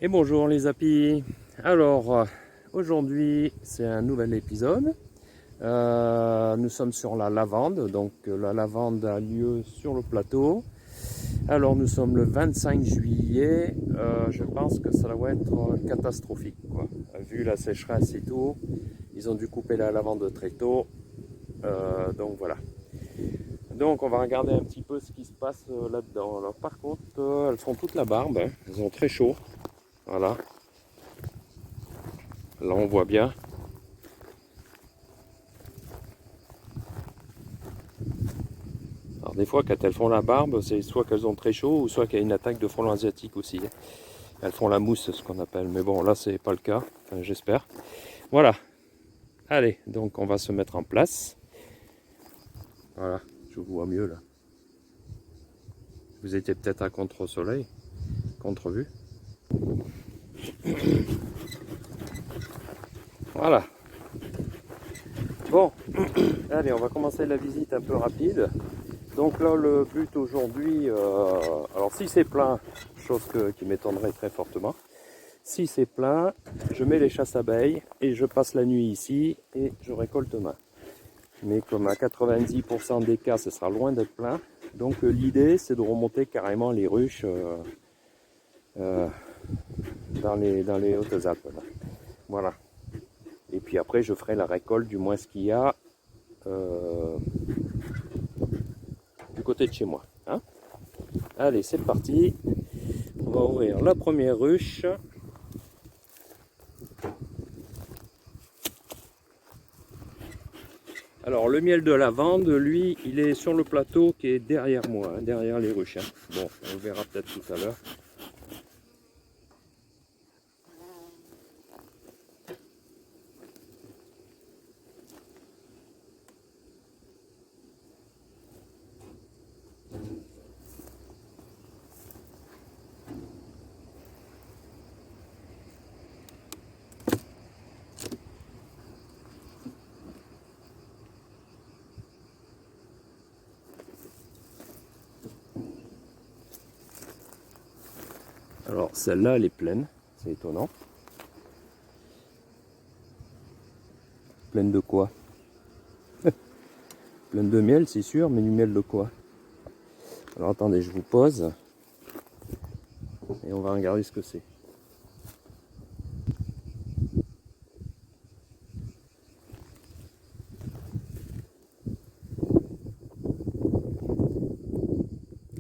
Et bonjour les apis. Alors aujourd'hui c'est un nouvel épisode. Nous sommes sur la lavande, donc la lavande a lieu sur le plateau. Alors nous sommes le 25 juillet, je pense que ça va être catastrophique quoi. Vu la sécheresse et tout, ils ont dû couper la lavande très tôt. Donc voilà. Donc on va regarder un petit peu ce qui se passe là-dedans. Alors par contre, elles font toute la barbe, hein. Elles ont très chaud. Voilà. Là on voit bien. Alors des fois quand elles font la barbe, c'est soit qu'elles ont très chaud ou soit qu'il y a une attaque de frelons asiatiques aussi. Elles font la mousse, ce qu'on appelle. Mais bon, là c'est pas le cas, enfin, j'espère. Voilà. Allez, donc on va se mettre en place. Voilà, je vous vois mieux là. Vous étiez peut-être à contre-soleil, contre-vue. Voilà. Bon, allez, on va commencer la visite un peu rapide. Donc là, le but aujourd'hui, alors si c'est plein, chose qui m'étonnerait très fortement, si c'est plein, je mets les chasses abeilles et je passe la nuit ici et je récolte demain. Mais comme à 90% des cas, ce sera loin d'être plein, donc l'idée c'est de remonter carrément les ruches dans les Hautes-Alpes. Voilà. Et puis après, je ferai la récolte du moins ce qu'il y a du côté de chez moi. Hein. Allez, c'est parti. On va ouvrir la première ruche. Alors, le miel de lavande, lui, il est sur le plateau qui est derrière moi, hein, derrière les ruches. Hein. Bon, on le verra peut-être tout à l'heure. Alors, celle-là, elle est pleine. C'est étonnant. Pleine de quoi? Pleine de miel, c'est sûr, mais du miel de quoi? Alors, attendez, je vous pose. Et on va regarder ce que c'est.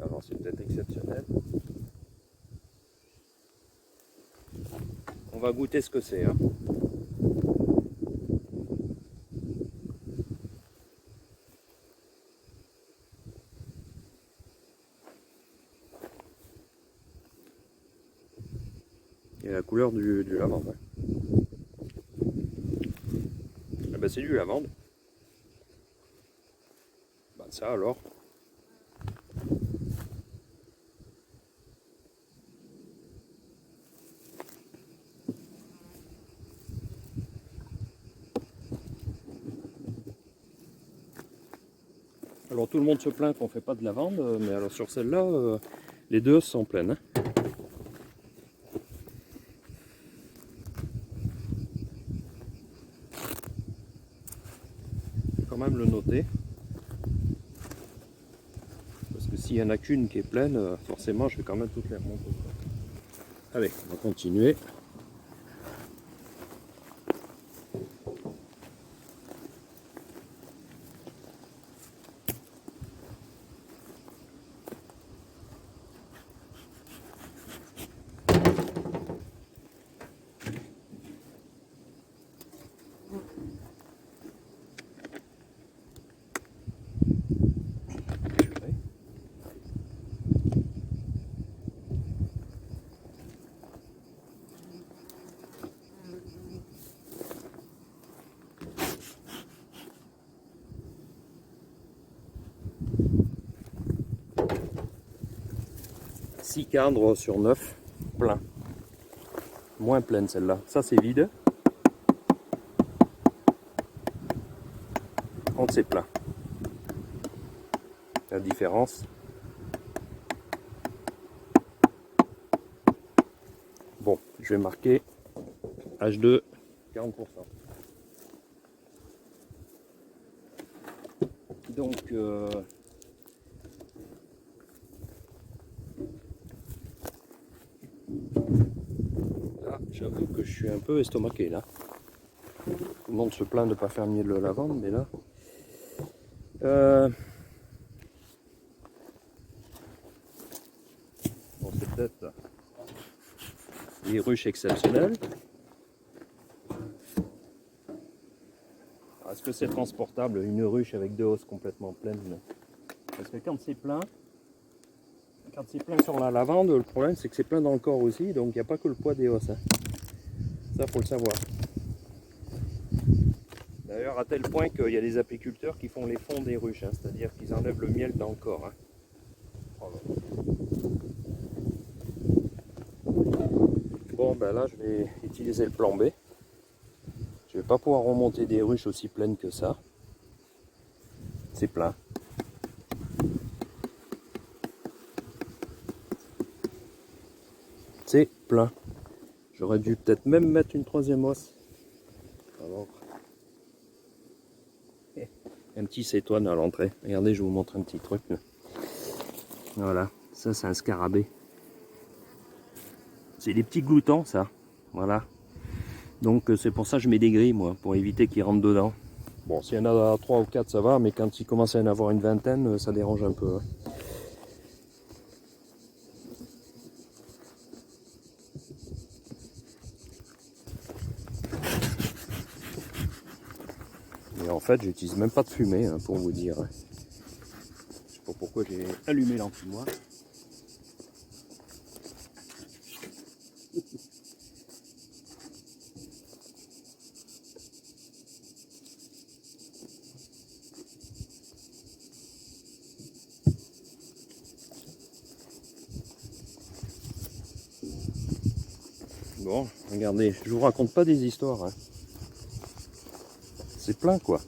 Alors, c'est peut-être exceptionnel. On va goûter ce que c'est. Hein. Et la couleur du lavande. Ouais. Ah ben, c'est du lavande. Ben, ça alors. Alors tout le monde se plaint qu'on ne fait pas de lavande, mais alors sur celle-là, les deux sont pleines. Hein. Je vais quand même le noter. Parce que s'il n'y en a qu'une qui est pleine, forcément je vais quand même toutes les remonter. Allez, on va continuer. Six cadres sur 9, plein. Moins pleine celle-là. Ça c'est vide. Contre c'est plein. La différence. Bon, je vais marquer H2 40%. Donc là, j'avoue que je suis un peu estomaqué là. Tout le monde se plaint de ne pas faire miel de lavande, mais là bon, c'est peut-être des ruches exceptionnelles. Est-ce que c'est transportable une ruche avec 2 hausses complètement pleines? Parce que quand c'est plein sur la lavande, le problème c'est que c'est plein dans le corps aussi, donc il n'y a pas que le poids des hausses. Hein. Ça, faut le savoir. D'ailleurs, à tel point qu'il y a des apiculteurs qui font les fonds des ruches, hein, c'est-à-dire qu'ils enlèvent le miel dans le corps. Hein. Voilà. Bon, ben là, je vais utiliser le plan B. Je vais pas pouvoir remonter des ruches aussi pleines que ça. C'est plein. C'est plein. J'aurais dû peut-être même mettre une 3e hausse. Alors, un petit cétoine à l'entrée. Regardez, je vous montre un petit truc. Là. Voilà, ça c'est un scarabée. C'est des petits gloutons, ça. Voilà. Donc c'est pour ça que je mets des grilles, moi, pour éviter qu'ils rentrent dedans. Bon, s'il y en a 3 ou 4, ça va, mais quand il commence à y en avoir une vingtaine, ça dérange un peu. Hein. Et en fait, j'utilise même pas de fumée, hein, pour vous dire. Je sais pas pourquoi j'ai allumé l'enfumoir. Bon, regardez, je vous raconte pas des histoires. Hein. C'est plein, quoi.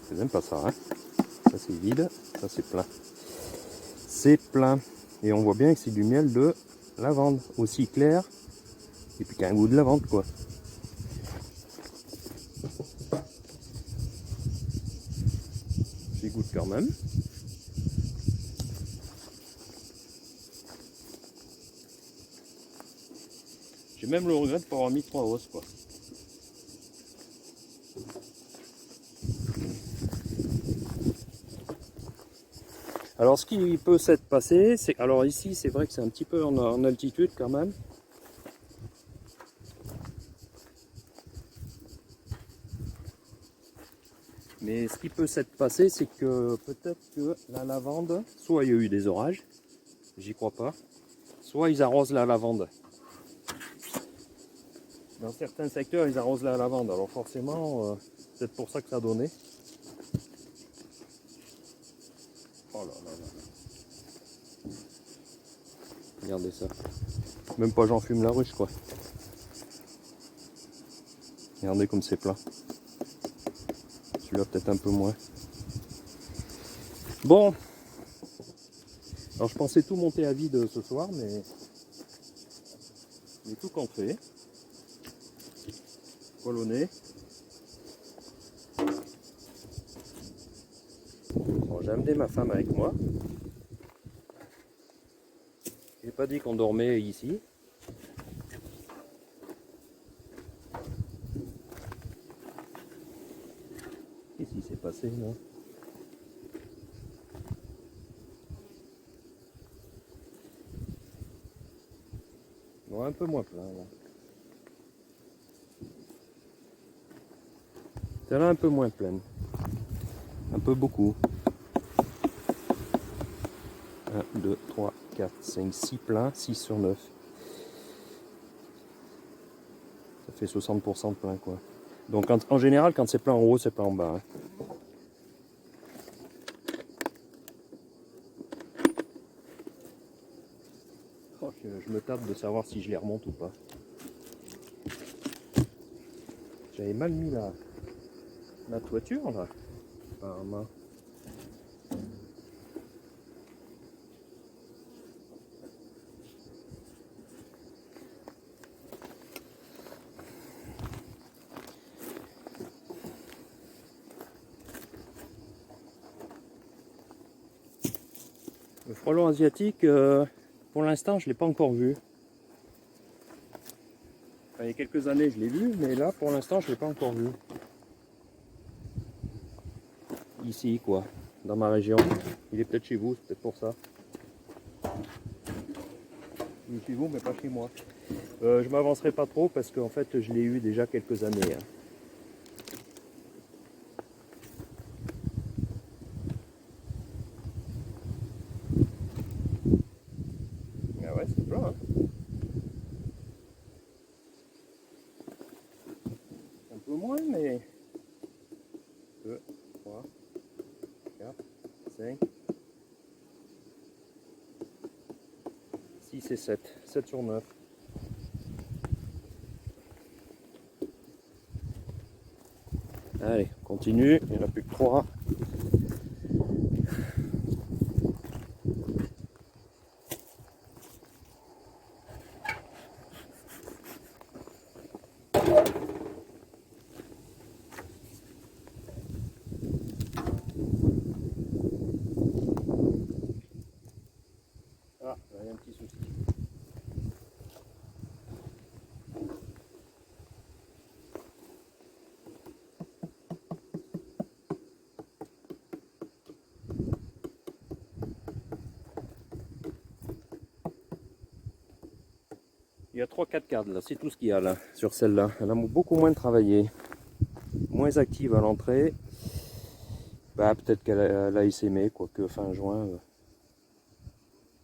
C'est même pas ça. Hein. Ça, c'est vide. Ça, c'est plein. C'est plein. Et on voit bien que c'est du miel de lavande. Aussi clair. Et puis qu'il y a un goût de lavande, quoi. J'y goûte quand même. J'ai même le regret de ne pas avoir mis 3 hausses, quoi. Alors ce qui peut s'être passé, c'est... Alors ici, c'est vrai que c'est un petit peu en altitude quand même. Mais ce qui peut s'être passé, c'est que peut-être que la lavande, soit il y a eu des orages, j'y crois pas, soit ils arrosent la lavande. Dans certains secteurs, ils arrosent la lavande, alors forcément, c'est peut-être pour ça que ça a donné. Oh là là là. Regardez ça. Même pas j'en fume la ruche, quoi. Regardez comme c'est plein. Celui-là peut-être un peu moins. Bon. Alors je pensais tout monter à vide ce soir, mais j'ai tout compté. Colonné. Bon, j'ai amené ma femme avec moi. J'ai pas dit qu'on dormait ici. Qu'est-ce qui s'est passé là? Bon, un peu moins plein là. Celle-là un peu moins pleine. Un peu beaucoup. 1, 2, 3, 4, 5, 6 pleins, 6 sur 9. Ça fait 60% de plein, quoi. Donc en général, quand c'est plein en haut, c'est plein en bas. Hein. Oh, je me tape de savoir si je les remonte ou pas. J'avais mal mis la toiture là. Apparemment. frelon asiatique, pour l'instant, je ne l'ai pas encore vu. Enfin, il y a quelques années, je l'ai vu, mais là, pour l'instant, je ne l'ai pas encore vu. Ici, quoi, dans ma région. Il est peut-être chez vous, c'est peut-être pour ça. Il est chez vous, mais pas chez moi. Je m'avancerai pas trop parce qu'en fait, je l'ai eu déjà quelques années. Hein. Ah ouais, c'est plein. Hein. Un peu moins, mais 2, 3, 4, 5, 6 et 7. 7 sur 9. Allez, on continue. Il n'y en a plus que 3. Ah, il y a un petit souci. Il y a 3-4 cadres là, c'est tout ce qu'il y a là sur celle-là. Elle a beaucoup moins travaillé, moins active à l'entrée. Bah, peut-être qu'elle a essaimé, quoique fin juin.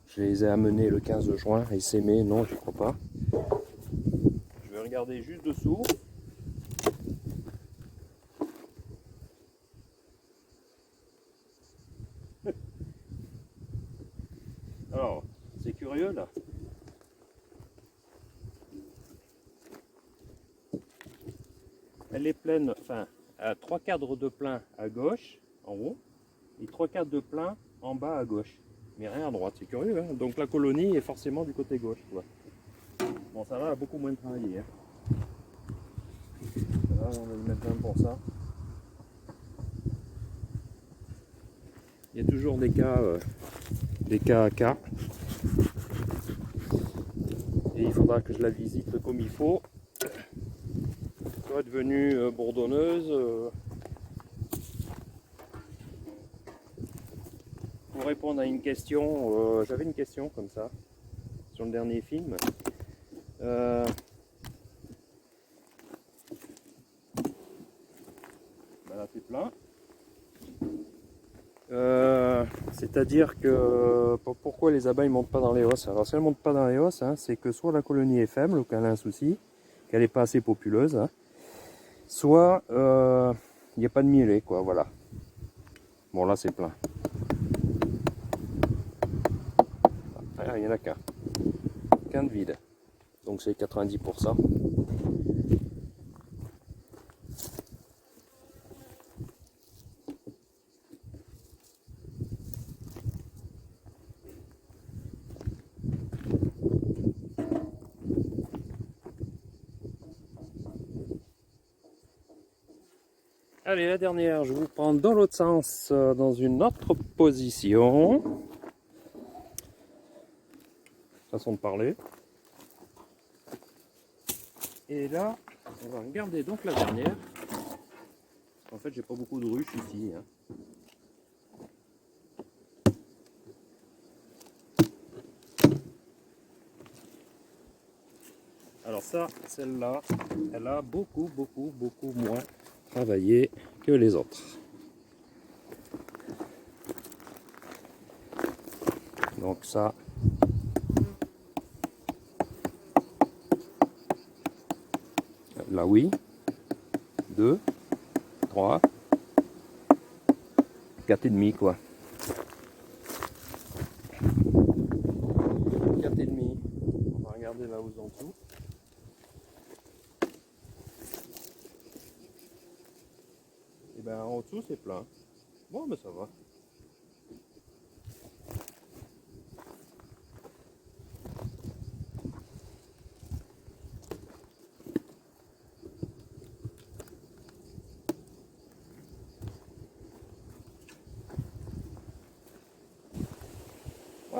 Je les ai amenés le 15 juin, essaimé, non, j'y crois pas. Je vais regarder juste dessous. Alors, c'est curieux là. Elle est pleine, enfin, à 3 cadres de plein à gauche, en haut, et 3 cadres de plein en bas à gauche. Mais rien à droite, c'est curieux. Hein. Donc la colonie est forcément du côté gauche. Quoi. Bon, ça va, elle a beaucoup moins travaillé. Hein. Ça va, on va lui mettre 20 pour ça. Il y a toujours des cas à cas. Et il faudra que je la visite comme il faut. Soit devenue bourdonneuse. Pour répondre à une question, j'avais une question comme ça sur le dernier film. Bah là c'est plein. C'est-à-dire que pourquoi les abeilles ne montent pas dans les hausses? Alors si elles ne montent pas dans les hausses, hein, c'est que soit la colonie est faible ou qu'elle a un souci, qu'elle n'est pas assez populeuse, hein, soit il n'y a pas de mielé, quoi, voilà. Bon là c'est plein. Ah, il n'y en a qu'un. Qu'un de vide. Donc c'est 90%. Allez, la dernière, je vous prends dans l'autre sens, dans une autre position. Façon de parler. Et là, on va regarder donc la dernière. En fait, j'ai pas beaucoup de ruches ici. Hein. Alors ça, celle-là, elle a beaucoup moins travaillé que les autres. Donc ça, là oui, 2, 3, 4 et demi quoi. 4 et demi. On va regarder là où en dessous. Et ben en dessous c'est plein. Bon mais ça va.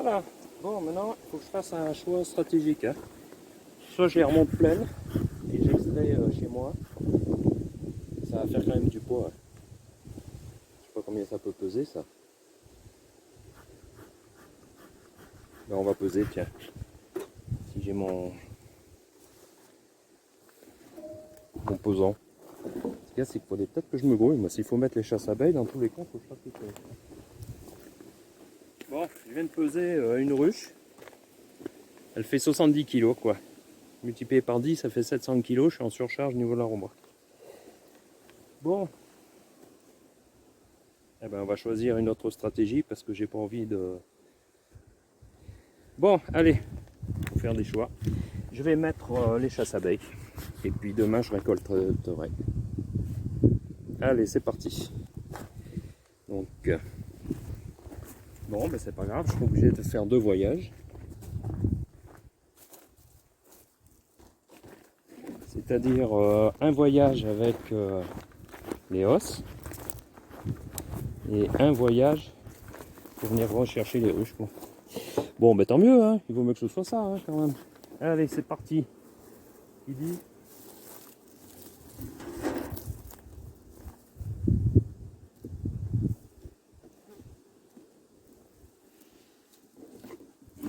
Voilà. Bon, maintenant, il faut que je fasse un choix stratégique. Hein. Soit je les remonte pleines et j'extrais chez moi. Ça va faire quand même du poids. Hein. Je sais pas combien ça peut peser, ça. Là, on va peser, tiens. Si j'ai mon pesant. Ce qu'il y a, c'est qu'il faudrait peut-être que je me grouille. Moi, s'il faut mettre les chasses abeilles, dans tous les cas, il faut que je fasse quelque chose. Bon, je viens de peser une ruche. Elle fait 70 kg, quoi. Multiplié par 10, ça fait 700 kg. Je suis en surcharge au niveau de la remorque. Bon. Eh ben, on va choisir une autre stratégie parce que j'ai pas envie de... Bon, allez. Faut faire des choix. Je vais mettre les chasses abeilles. Et puis demain, je récolterai. Allez, c'est parti. Donc, bon, ben c'est pas grave. Je suis obligé de faire 2 voyages. C'est-à-dire un voyage avec les os et un voyage pour venir rechercher les ruches. Bon, ben tant mieux, hein. Il vaut mieux que ce soit ça hein, quand même. Allez, c'est parti. Qui dit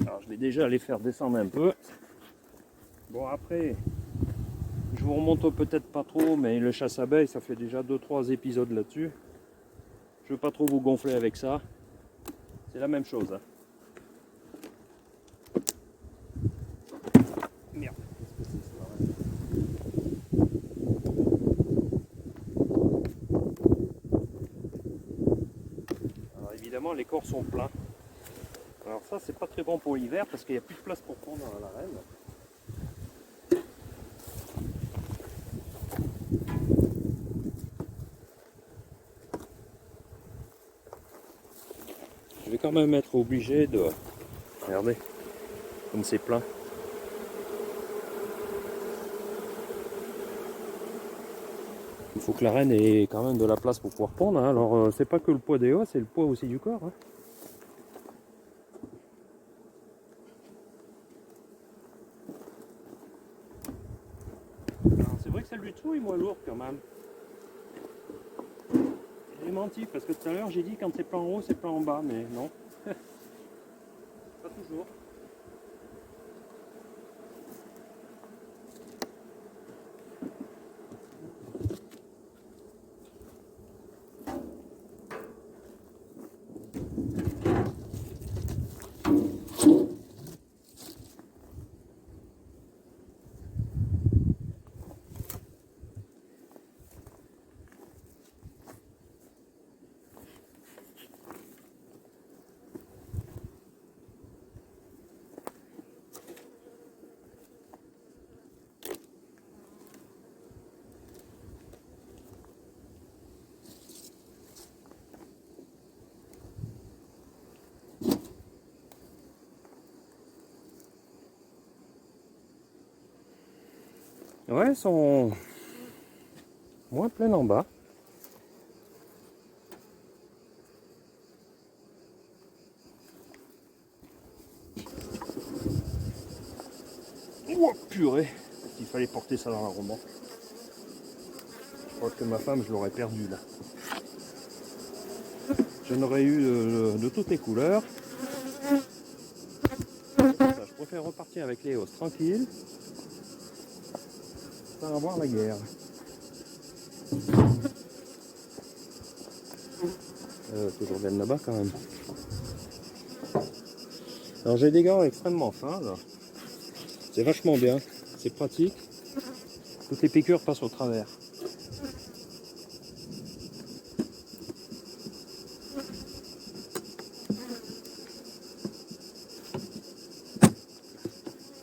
alors, je vais déjà les faire descendre un peu. Bon, après, je vous remonte peut-être pas trop, mais le chasse-abeille, ça fait déjà 2-3 épisodes là-dessus. Je veux pas trop vous gonfler avec ça. C'est la même chose. Hein. Merde. Alors évidemment, les corps sont pleins. Alors ça, c'est pas très bon pour l'hiver parce qu'il n'y a plus de place pour prendre la reine. Je vais quand même être obligé de... Regardez, comme c'est plein. Il faut que la reine ait quand même de la place pour pouvoir pondre. Hein. Alors c'est pas que le poids des os, c'est le poids aussi du corps. Hein. C'est vrai que celle du dessous est moins lourde quand même. J'ai menti parce que tout à l'heure j'ai dit quand c'est plein en haut c'est plein en bas, mais non. Pas toujours. Ouais, elles sont moins pleines en bas. Oh purée, il fallait porter ça dans la remorque. Je crois que ma femme, je l'aurais perdu là. J'en aurais eu de toutes les couleurs. Je préfère repartir avec les hausses tranquille, sans avoir la guerre. Toujours bien là-bas quand même. Alors j'ai des gants extrêmement fins là. C'est vachement bien, c'est pratique. Toutes les piqûres passent au travers.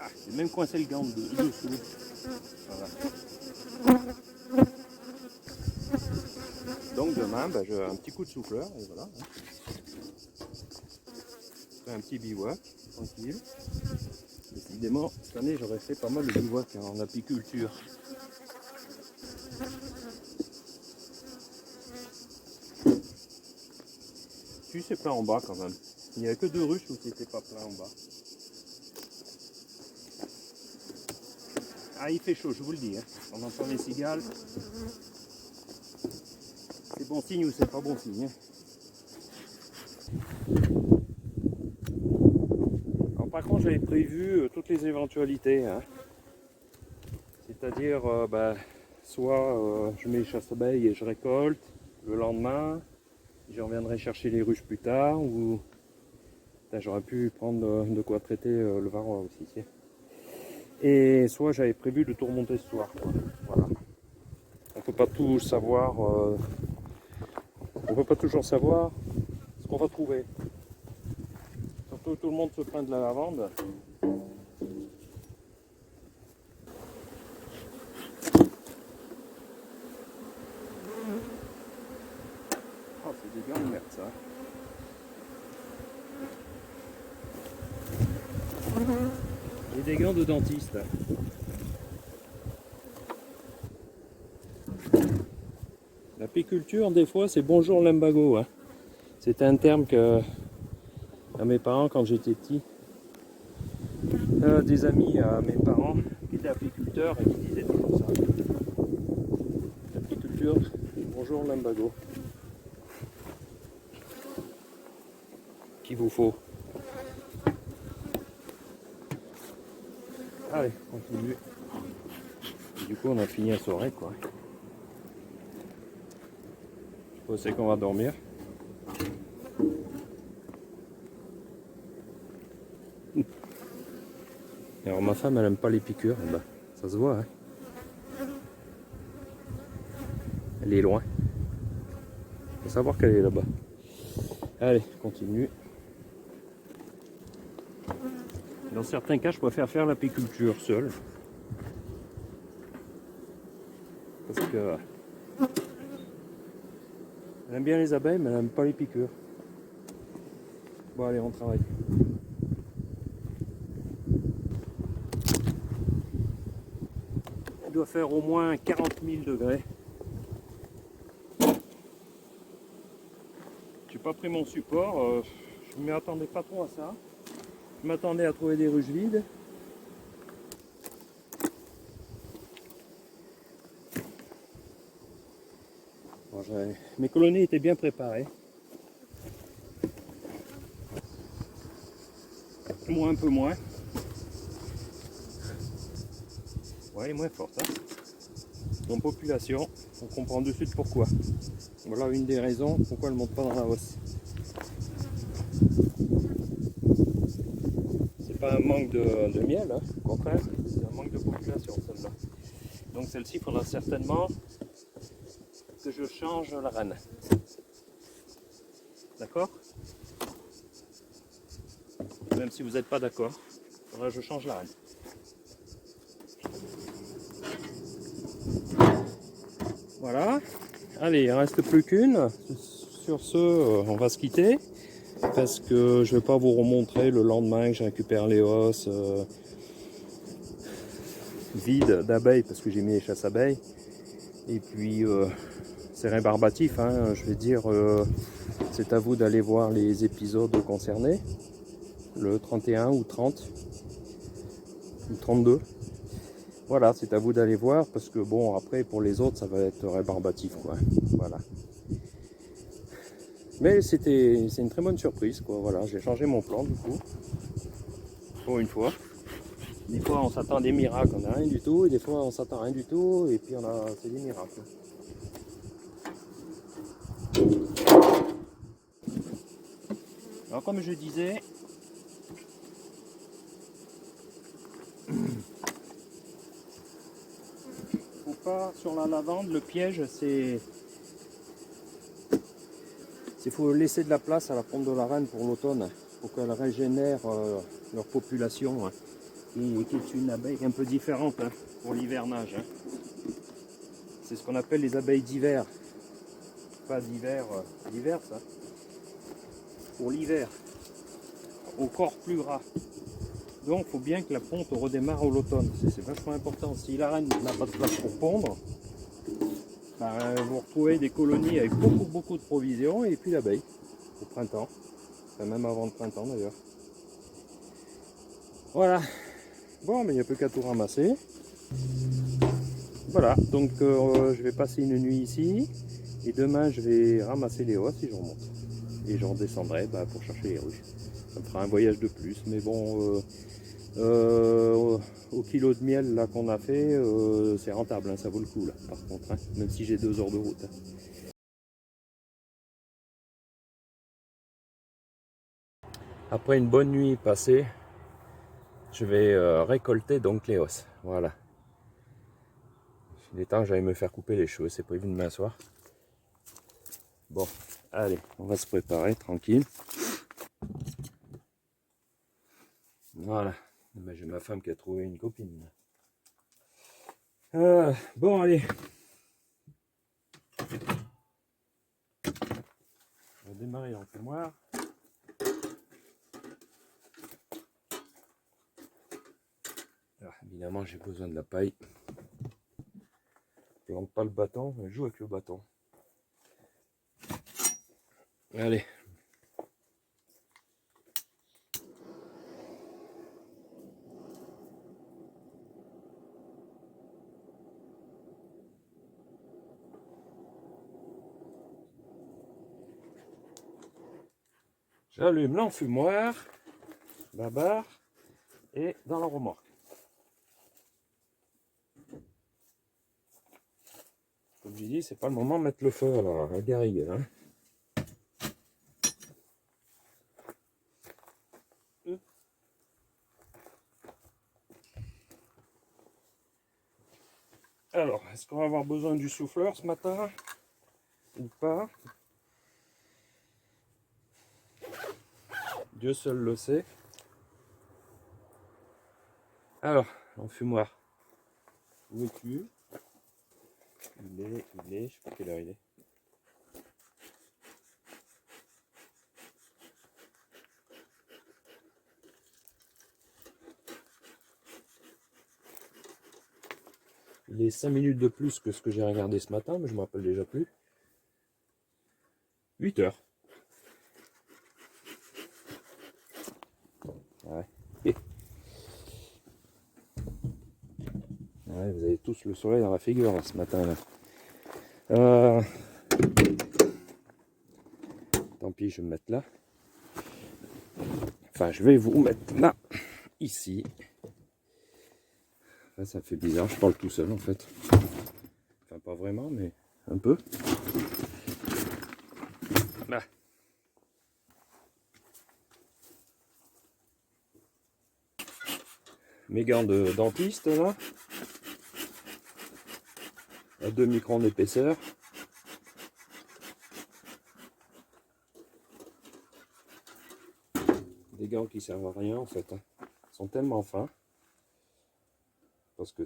Ah, j'ai même coincé le gant dessous. Voilà. Donc demain, bah, j'ai un petit coup de souffleur et voilà. Un petit bivouac, tranquille. Évidemment, cette année j'aurais fait pas mal de bivouac en apiculture. Puis c'est plein en bas quand même. Il n'y a que 2 ruches où c'était pas plein en bas. Ah, il fait chaud, je vous le dis. Hein. On entend les cigales. C'est bon signe ou c'est pas bon signe. Hein. Alors, par contre, j'avais prévu toutes les éventualités. Hein. C'est-à-dire, soit je mets les chasse-abeilles et je récolte le lendemain, je reviendrai chercher les ruches plus tard, ou j'aurais pu prendre de quoi traiter le varroa aussi. Tiens. Et soit j'avais prévu de tout remonter ce soir. Quoi. Voilà. On peut pas tout savoir. On peut pas toujours savoir ce qu'on va trouver. Surtout tout le monde se plaint de la lavande. Oh, c'est des gants de merde ça. Et des gants de dentiste. L'apiculture, des fois, c'est bonjour lumbago. Hein. C'était un terme que à mes parents quand j'étais petit. Des amis à mes parents qui étaient apiculteurs et qui disaient toujours ça. L'apiculture, bonjour lumbago. Qu'il vous faut. Allez, continue. Et du coup, on a fini la soirée, quoi. Je sais qu'on va dormir. Alors ma femme, elle aime pas les piqûres. Bah, ça se voit, hein. Elle est loin. Faut savoir qu'elle est là-bas. Allez, continue. Dans certains cas, je préfère faire l'apiculture seule. Parce que elle aime bien les abeilles, mais elle n'aime pas les piqûres. Bon, allez, on travaille. Il doit faire au moins 40 000 degrés. J'ai pas pris mon support. Je ne m'attendais pas trop à ça. Je m'attendais à trouver des ruches vides. Bon, mes colonies étaient bien préparées. Moi un peu moins. Ouais, elle est moins forte. Hein. En population, on comprend de suite pourquoi. Voilà une des raisons pourquoi elle ne monte pas dans la hausse. C'est pas un manque de miel, hein. Au contraire, c'est un manque de population celle-là. Donc celle-ci, il faudra certainement que je change la reine. D'accord? Même si vous n'êtes pas d'accord, il faudra que je change la reine. Voilà. Allez, il ne reste plus qu'une. Sur ce, on va se quitter. Parce que je ne vais pas vous remontrer le lendemain que je récupère les os vides d'abeilles, parce que j'ai mis les chasses abeilles. Et puis, c'est rébarbatif, hein, je vais dire, c'est à vous d'aller voir les épisodes concernés, le 31 ou 30 ou 32. Voilà, c'est à vous d'aller voir, parce que bon, après, pour les autres, ça va être rébarbatif, quoi. Voilà. Mais c'est une très bonne surprise, quoi. Voilà, j'ai changé mon plan, du coup, pour une fois. Des fois, on s'attend à des miracles, on n'a rien du tout, et des fois, on s'attend à rien du tout, et puis c'est des miracles. Alors, comme je disais, faut pas sur la lavande, le piège, c'est il faut laisser de la place à la pompe de la reine pour l'automne, pour qu'elle régénère leur population, hein, qui est une abeille un peu différente, hein, pour l'hivernage. Hein. C'est ce qu'on appelle les abeilles d'hiver. Pas d'hiver, d'hiver ça. Pour l'hiver, au corps plus gras. Donc il faut bien que la ponte redémarre à l'automne. C'est vachement important. Si la reine n'a pas de place pour pondre, vous retrouvez des colonies avec beaucoup de provisions et puis l'abeille au printemps. Ce serait même avant le printemps d'ailleurs. Voilà. Bon, mais il n'y a plus qu'à tout ramasser. Voilà, donc je vais passer une nuit ici. Et demain, je vais ramasser les hausses et je remonte. Et je redescendrai pour chercher les ruches. Ça me fera un voyage de plus. Mais bon, au kilo de miel là qu'on a fait, c'est rentable, hein, ça vaut le coup là, par contre, hein, même si j'ai 2 heures de route. Après une bonne nuit passée, je vais récolter donc les hausses. Voilà. Il est temps que j'aille me faire couper les cheveux, c'est prévu demain soir. Bon, allez, on va se préparer tranquille. Voilà. J'ai ma femme qui a trouvé une copine. Bon, allez. On va démarrer en fumoir. Alors, évidemment, j'ai besoin de la paille. Je ne rentre pas le bâton, je joue avec le bâton. Allez. J'allume l'enfumoir, la barre et dans la remorque. Comme j'ai dit, c'est pas le moment de mettre le feu à la garrigue. Hein. Alors, est-ce qu'on va avoir besoin du souffleur ce matin ou pas? Dieu seul le sait. Alors, l'enfumoir. Où es-tu? Il est, je sais pas quelle heure il est. Il est 5 minutes de plus que ce que j'ai regardé ce matin, mais je me rappelle déjà plus. 8 heures. Ouais. Ouais, vous avez tous le soleil dans la figure là, ce matin là. Tant pis, je vais me mettre là. Enfin, je vais vous mettre là, ici. Enfin, ça fait bizarre, je parle tout seul en fait. Enfin, pas vraiment, mais un peu. Là. Mes gants de dentiste là. À 2 microns d'épaisseur. Des gants qui servent à rien en fait. Hein. Ils sont tellement fins. Parce que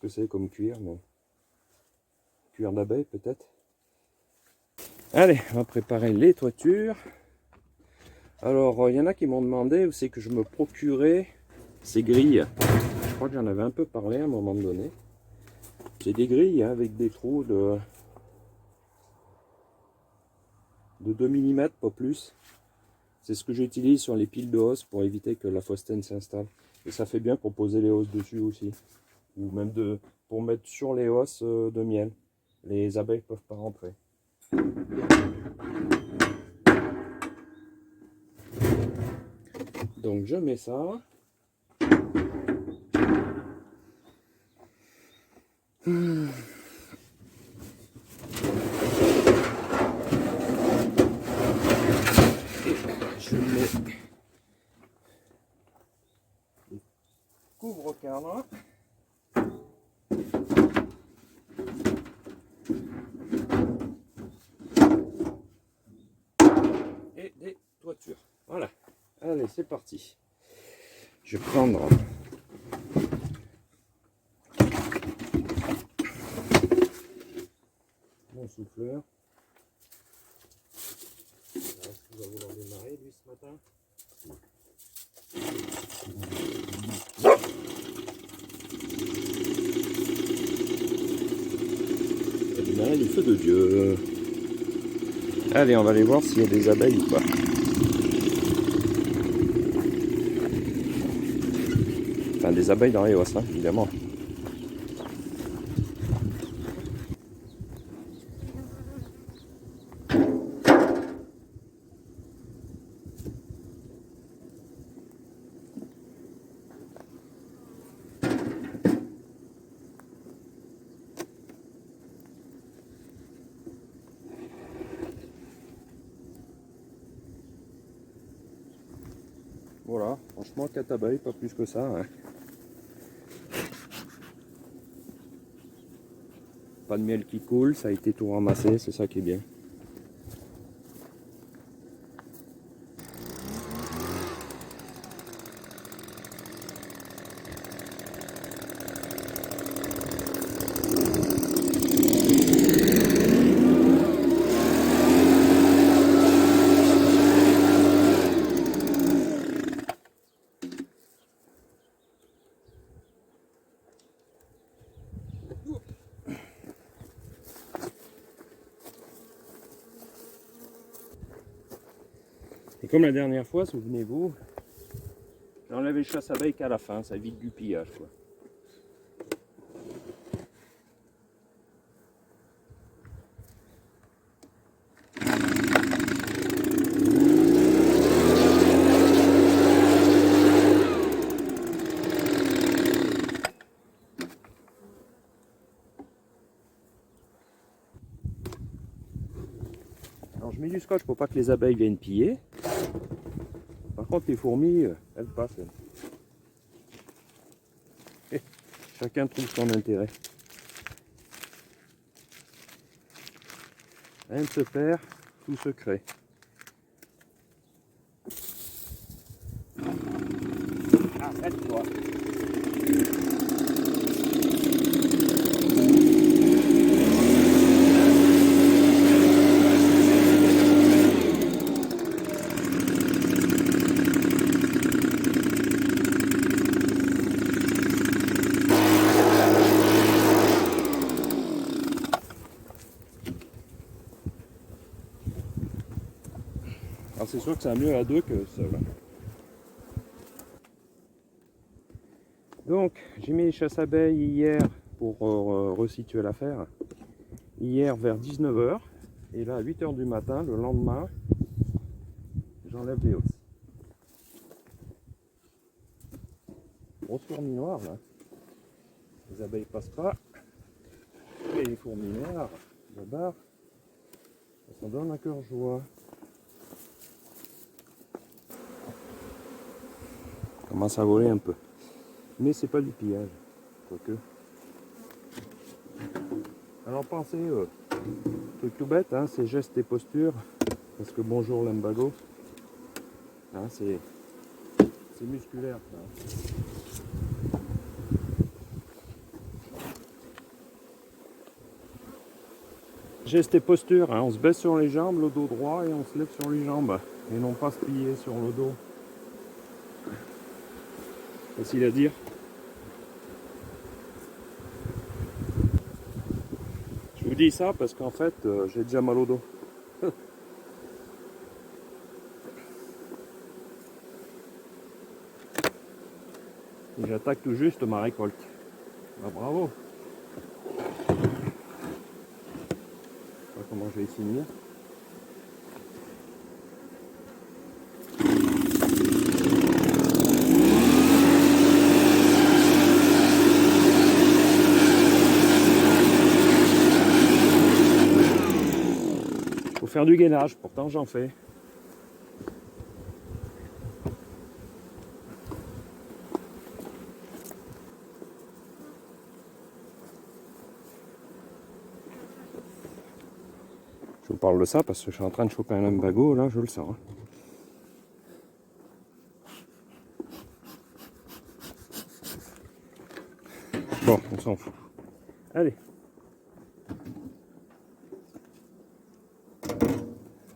c'est comme cuir, mais cuir d'abeille peut-être. Allez, on va préparer les toitures. Alors, il y en a qui m'ont demandé où c'est que je me procurais ces grilles. Je crois que j'en avais un peu parlé à un moment donné. C'est des grilles hein, avec des trous de 2 mm, pas plus. C'est ce que j'utilise sur les piles de hosses pour éviter que la phostène s'installe. Et ça fait bien pour poser les hosses dessus aussi. Ou même pour mettre sur les hosses de miel. Les abeilles ne peuvent pas rentrer. Donc je mets ça. Je mets les couvre-cadres. Et des toitures. Voilà. Allez, c'est parti. Je vais prendre mon souffleur. Est-ce qu'il va vouloir démarrer lui ce matin? Il a démarré du feu de Dieu. Allez, on va aller voir s'il y a des abeilles ou pas. des abeilles dans les hosses, hein, évidemment. Voilà, franchement 4 abeilles, pas plus que ça. Hein. Pas de miel qui coule, ça a été tout ramassé, c'est ça qui est bien. Et comme la dernière fois, souvenez-vous, j'enlève les chasse-abeilles qu'à la fin, ça évite du pillage, quoi. Alors je mets du scotch pour pas que les abeilles viennent piller. Par contre les fourmis, elles passent. Elles. Chacun trouve son intérêt. Rien ne se perd, tout se crée. Arrête-toi. Alors c'est sûr que c'est mieux à deux que seul. Donc j'ai mis les chasse-abeilles hier pour resituer l'affaire. Hier vers 19 h. Et là à 8 h du matin, le lendemain, j'enlève les hausses. Grosse fourmi noire là. Les abeilles passent pas. Et les fourmis noires, là-bas, ça s'en donne à cœur joie. Commence à voler un peu. Mais c'est pas du pillage. Quoique. Alors pensez, truc tout bête, hein, c'est gestes et postures. Parce que bonjour l'imbago. Hein, c'est musculaire. Ça. Gestes et postures, hein, on se baisse sur les jambes, le dos droit, et on se lève sur les jambes. Et non pas se plier sur le dos. Facile à dire. Je vous dis ça parce qu'en fait, j'ai déjà mal au dos. Et j'attaque tout juste ma récolte. Ah, bravo. Je sais pas comment je vais y finir. Faut faire du gainage, pourtant j'en fais. Je vous parle de ça parce que je suis en train de choper un lumbago, là je le sens. Hein. Bon, on s'en fout. Allez.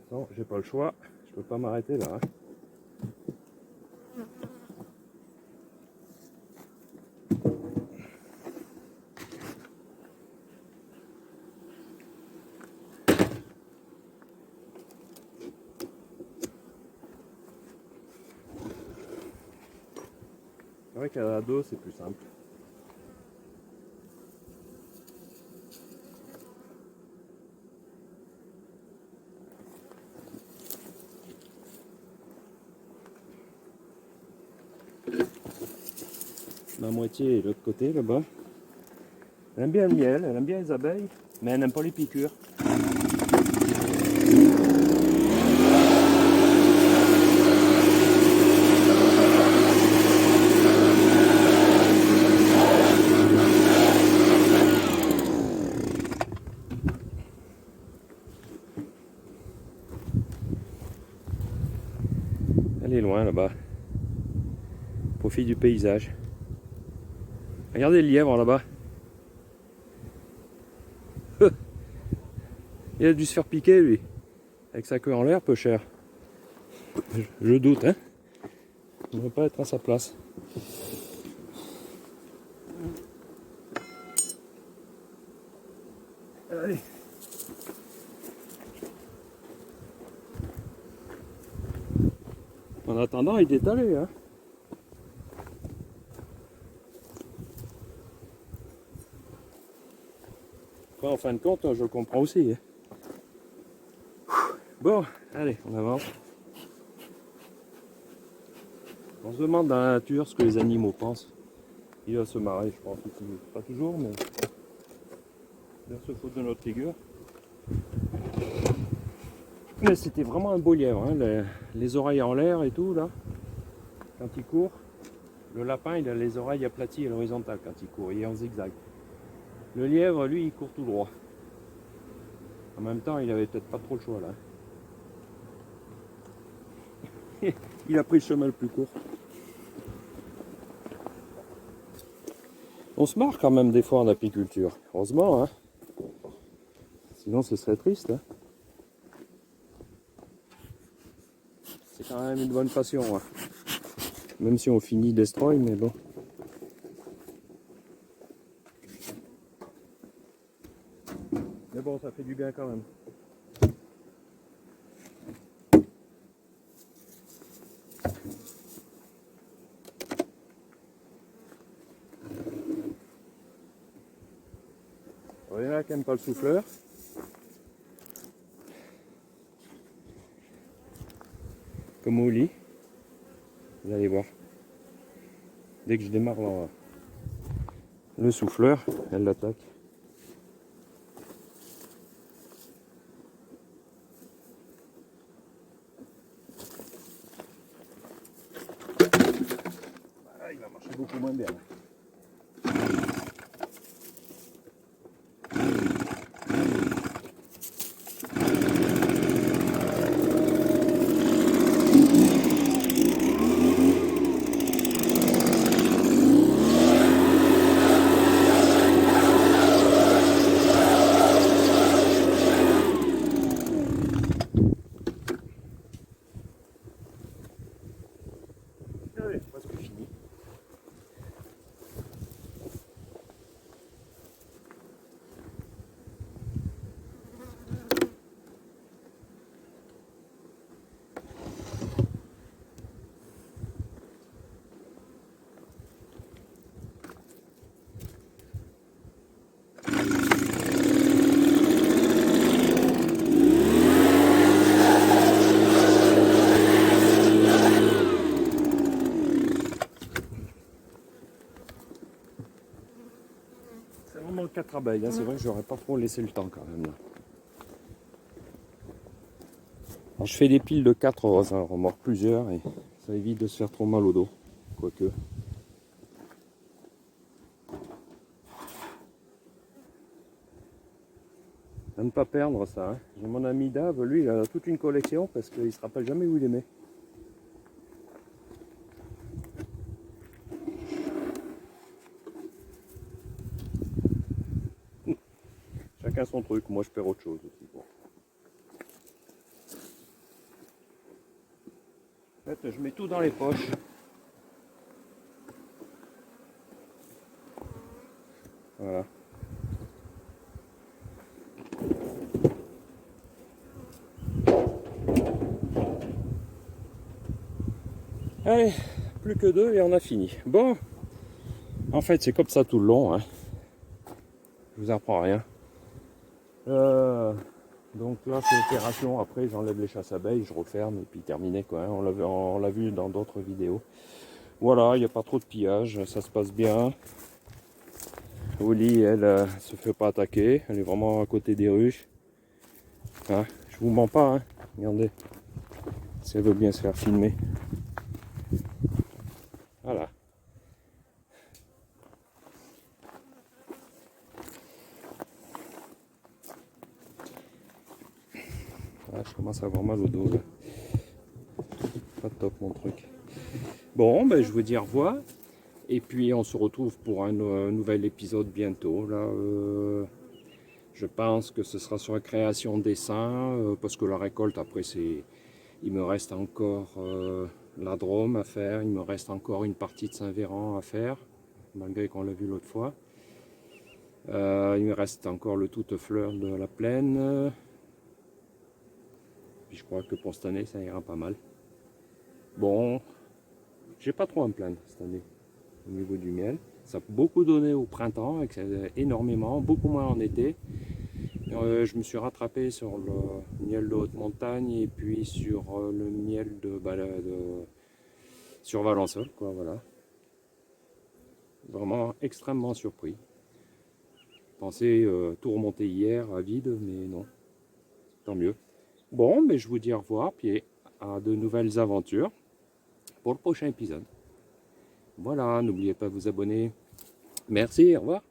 Non, j'ai pas le choix, je peux pas m'arrêter là. Hein. vrai qu'à dos c'est plus simple. La moitié est de l'autre côté là-bas. Elle aime bien le miel, elle aime bien les abeilles, mais elle n'aime pas les piqûres. Elle est loin là-bas. Profite du paysage. Regardez le lièvre là-bas. Il a dû se faire piquer lui. Avec sa queue en l'air, peu cher. Je doute, hein. On ne va pas être à sa place. Allez. En attendant, il est allé, hein. Enfin, en fin de compte, je le comprends aussi. Hein. Bon, allez, on avance. On se demande dans la nature ce que les animaux pensent. Ils doivent se marrer, je pense. Pas toujours, mais ils doivent se foutre de notre figure. Mais c'était vraiment un beau lièvre, hein, les oreilles en l'air et tout, là, quand il court. Le lapin, il a les oreilles aplaties à l'horizontale quand il court, il est en zigzag. Le lièvre, lui, il court tout droit. En même temps, il avait peut-être pas trop le choix, là. Il a pris le chemin le plus court. On se marre quand même des fois en apiculture, heureusement, hein. Sinon, ce serait triste, hein. C'est quand même une bonne passion, hein. Même si on finit destroy, mais bon. Mais bon, ça fait du bien quand même. Il y en a qui n'aiment pas le souffleur. Comme au lit. Vous allez voir. Dès que je démarre le souffleur, elle l'attaque. Ah, il va marcher beaucoup moins bien. Allez, presque fini. C'est vraiment 4 abeilles, hein. C'est vrai que j'aurais pas trop laissé le temps quand même. Là. Alors, je fais des piles de 4, ça en remorque plusieurs et ça évite de se faire trop mal au dos. Quoique. À ne pas perdre ça. Hein. J'ai mon ami Dave, lui il a toute une collection parce qu'il se rappelle jamais où il les met. Chacun son truc, moi je perds autre chose aussi. Bon. En fait, je mets tout dans les poches. Voilà. Allez, plus que 2 et on a fini. Bon, En fait, c'est comme ça tout le long. Hein. Je vous apprends rien. Donc là, c'est l'opération. Après, j'enlève les chasses abeilles, je referme et puis terminé quoi. Hein. On l'a vu dans d'autres vidéos. Voilà, il n'y a pas trop de pillage, ça se passe bien. Oli, elle se fait pas attaquer, elle est vraiment à côté des ruches. Hein, je vous mens pas, hein. Regardez, si elle veut bien se faire filmer. Voilà. Ah, je commence à avoir mal au dos là. Pas top mon truc. Bon, ben, je vous dis au revoir. Et puis on se retrouve pour un nouvel épisode bientôt. Là, je pense que ce sera sur la création dessin, parce que la récolte après il me reste encore la Drôme à faire, il me reste encore une partie de Saint-Véran à faire, malgré qu'on l'a vu l'autre fois. Il me reste encore le toute-fleur de la plaine. Puis je crois que pour cette année ça ira pas mal. Bon, j'ai pas trop à me plaindre cette année au niveau du miel. Ça a beaucoup donné au printemps, énormément, beaucoup moins en été. Je me suis rattrapé sur le miel de haute montagne et puis sur le miel sur Valençol, quoi, voilà. Vraiment extrêmement surpris. Je pensais tout remonter hier à vide, mais non, tant mieux. Bon, mais je vous dis au revoir, puis à de nouvelles aventures pour le prochain épisode. Voilà, n'oubliez pas de vous abonner. Merci, au revoir.